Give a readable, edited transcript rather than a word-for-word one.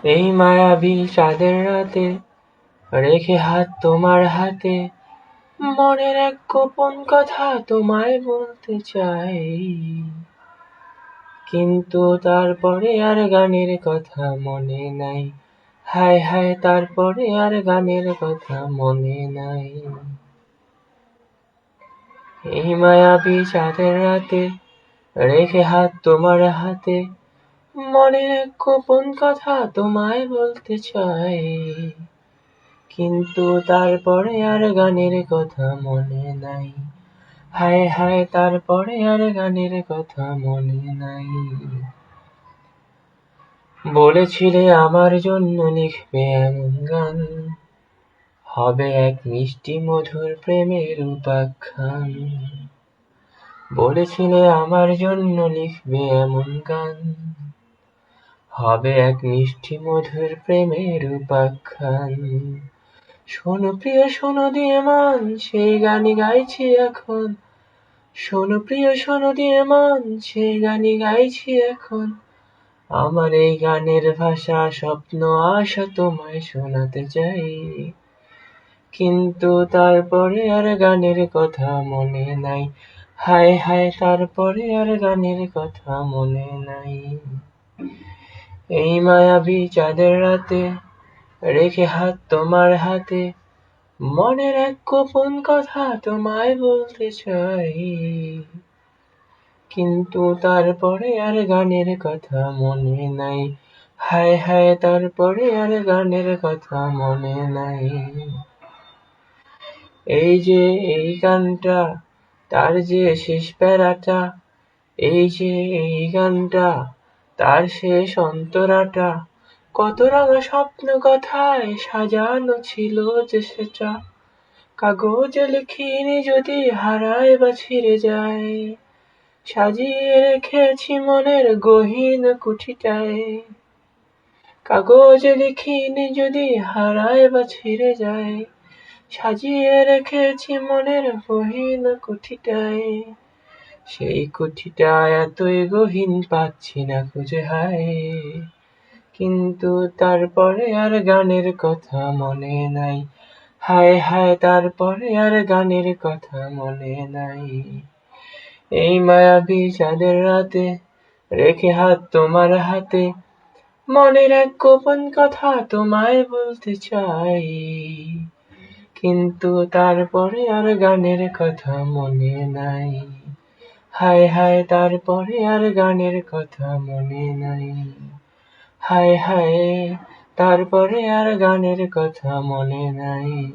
এই মায়াবী চাঁদের রাতে রেখে হাত তোমার হাতে, মনের এক গোপন কথা তোমায় বলতে চাই। কিন্তু তারপরে আর গানের কথা মনে নাই। হায় হায়, তারপরে আর গানের কথা মনে নাই। এই মায়াবী চাঁদের রাতে রেখে হাত তোমার হাতে, মনের এক গোপন কথা তোমায় বলতে চাই। কিন্তু তারপরে আর গানের কথা মনে নাই। হায় হায়, তারপরে আর গানের কথা মনে নাই। বলেছিলে আমার জন্য লিখবে এমন গান, হবে এক মিষ্টি মধুর প্রেমের উপাখ্যান। বলেছিলে আমার জন্য লিখবে এমন গান, হবে এক মিষ্টি মধুর প্রেমের উপাখ্যান। শোনো প্রিয় শোনো দিয়ে মন, সেই গানই গাইছি এখন। শোনো প্রিয় শোনো দিয়ে মন, সেই গানই গাইছি এখন। আমার এই গানের ভাষা, স্বপ্ন, আশা তোমায় শোনাতে চাই। কিন্তু তারপরে আর গানের কথা মনে নাই। হায় হায়, তারপরে আর গানের কথা মনে নাই। এই মায়াবী চাঁদের রাতে রেখে হাত তোমার হাতে, মনের এক গোপন কথা তোমায় বলতে চাই। কিন্তু তারপরে আর গানের কথা মনে নাই। হায় হায়, তারপরে আর গানের কথা মনে নাই। এই যে এই গানটা, তার যে শেষ প্যারাটা। এই যে এই গানটা, তার শেষ অন্তরাটা। কত রঙা স্বপ্ন কথায় সাজানো ছিল যে সেটা। কাগজে লিখিনি যদি হারায় বা ছিঁড়ে যায়, সাজিয়ে রেখেছি মনের গহীন কুঠিটায়। কাগজে লিখিনি যদি হারায় বা ছিঁড়ে যায়, সাজিয়ে রেখেছি মনের গহীন কুঠিটায়। সেই কুঠিটা এতই গহীন পাচ্ছি না খুঁজে হায়। কিন্তু তারপরে আর গানের কথা মনে নাই। হায় হায়, তারপরে আর গানের কথা মনে নাই। এই মায়াবী চাঁদের রাতে রেখে হাত তোমার হাতে, মনের এক গোপন কথা তোমায় বলতে চাই। কিন্তু তারপরে আর গানের কথা মনে নাই। হায় হায়, তারপরে আর গানের কথা মনে নাই। হায় হায়, তারপরে আর গানের কথা মনে নাই।